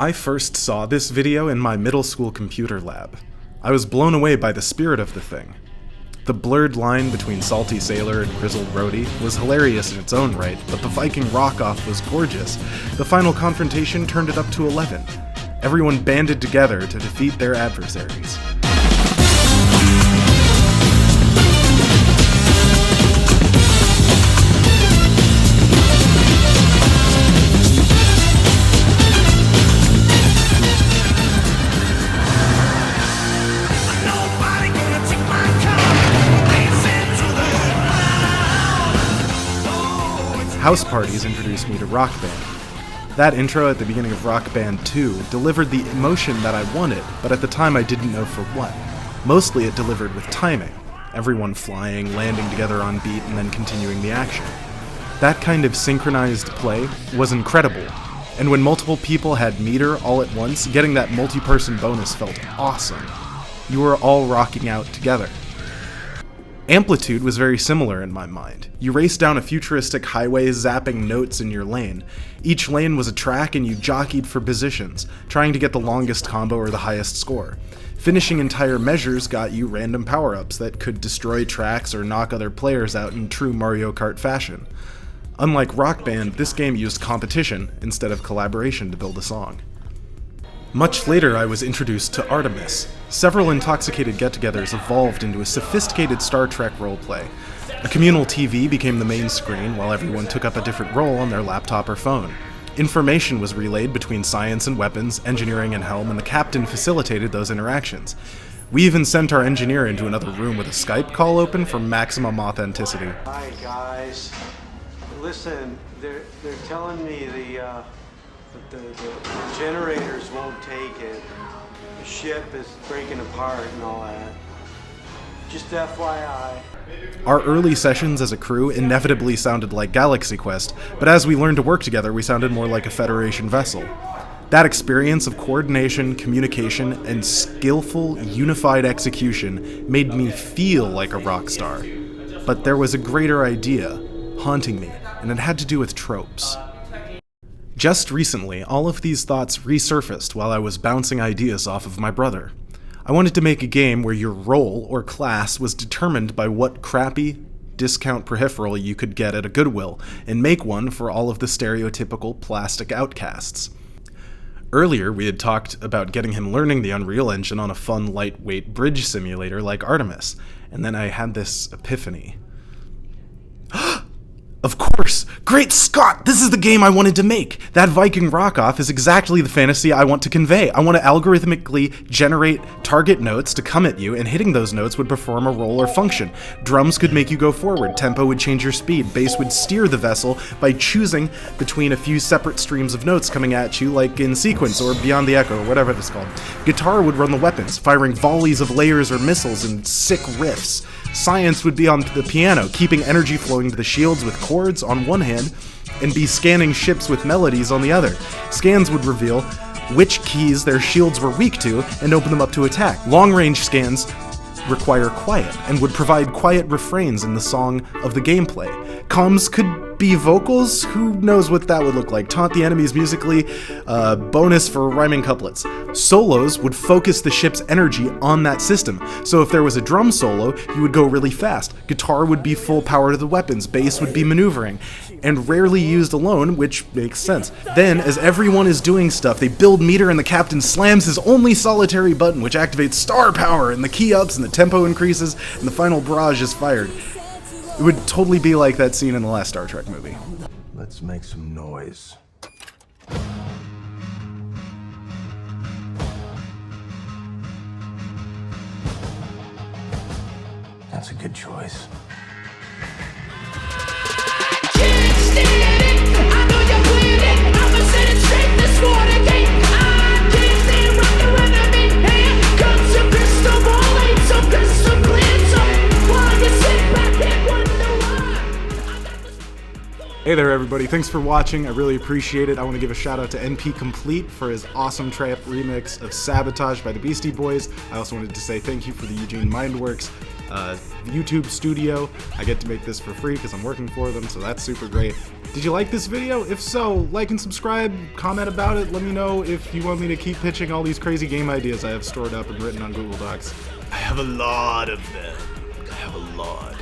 I first saw this video in my middle school computer lab. I was blown away by the spirit of the thing. The blurred line between Salty Sailor and Grizzled Roadie was hilarious in its own right, but the Viking rock-off was gorgeous. The final confrontation turned it up to 11. Everyone banded together to defeat their adversaries. House parties introduced me to Rock Band. That intro at the beginning of Rock Band 2 delivered the emotion that I wanted, but at the time I didn't know for what. Mostly it delivered with timing, everyone flying, landing together on beat, and then continuing the action. That kind of synchronized play was incredible, and when multiple people had meter all at once, getting that multi-person bonus felt awesome. You were all rocking out together. Amplitude was very similar in my mind. You raced down a futuristic highway, zapping notes in your lane. Each lane was a track and you jockeyed for positions, trying to get the longest combo or the highest score. Finishing entire measures got you random power-ups that could destroy tracks or knock other players out in true Mario Kart fashion. Unlike Rock Band, this game used competition instead of collaboration to build a song. Much later, I was introduced to Artemis. Several intoxicated get-togethers evolved into a sophisticated Star Trek roleplay. A communal TV became the main screen, while everyone took up a different role on their laptop or phone. Information was relayed between science and weapons, engineering and helm, and the captain facilitated those interactions. We even sent our engineer into another room with a Skype call open for maximum authenticity. Hi guys, listen, they're telling me the generators won't take it. The ship is breaking apart and all that. Just FYI. Our early sessions as a crew inevitably sounded like Galaxy Quest, but as we learned to work together, we sounded more like a Federation vessel. That experience of coordination, communication, and skillful, unified execution made me feel like a rock star. But there was a greater idea haunting me, and it had to do with tropes. Just recently, all of these thoughts resurfaced while I was bouncing ideas off of my brother. I wanted to make a game where your role or class was determined by what crappy, discount peripheral you could get at a Goodwill, and make one for all of the stereotypical plastic outcasts. Earlier, we had talked about getting him learning the Unreal Engine on a fun, lightweight bridge simulator like Artemis, and then I had this epiphany. Of course! Great Scott! This is the game I wanted to make! That Viking rock-off is exactly the fantasy I want to convey. I want to algorithmically generate target notes to come at you, and hitting those notes would perform a role or function. Drums could make you go forward, tempo would change your speed, bass would steer the vessel by choosing between a few separate streams of notes coming at you, like in sequence or beyond the echo, or whatever it's called. Guitar would run the weapons, firing volleys of layers or missiles and sick riffs. Science would be on the piano, keeping energy flowing to the shields with chords on one hand, and be scanning ships with melodies on the other. Scans would reveal which keys their shields were weak to, and open them up to attack. Long-range scans require quiet, and would provide quiet refrains in the song of the gameplay. Comms could be vocals, who knows what that would look like. Taunt the enemies musically, bonus for rhyming couplets. Solos would focus the ship's energy on that system, so if there was a drum solo, you would go really fast. Guitar would be full power to the weapons, bass would be maneuvering, and rarely used alone, which makes sense. Then, as everyone is doing stuff, they build meter and the captain slams his only solitary button, which activates star power, and the key ups and the tempo increases, and the final barrage is fired. It would totally be like that scene in the last Star Trek movie. Let's make some noise. That's a good choice. Hey there, everybody. Thanks for watching. I really appreciate it. I want to give a shout out to NP Complete for his awesome trap remix of Sabotage by the Beastie Boys. I also wanted to say thank you for the Eugene Mindworks YouTube studio. I get to make this for free because I'm working for them, so that's super great. Did you like this video? If so, like and subscribe, comment about it, let me know if you want me to keep pitching all these crazy game ideas I have stored up and written on Google Docs. I have a lot of them. I have a lot.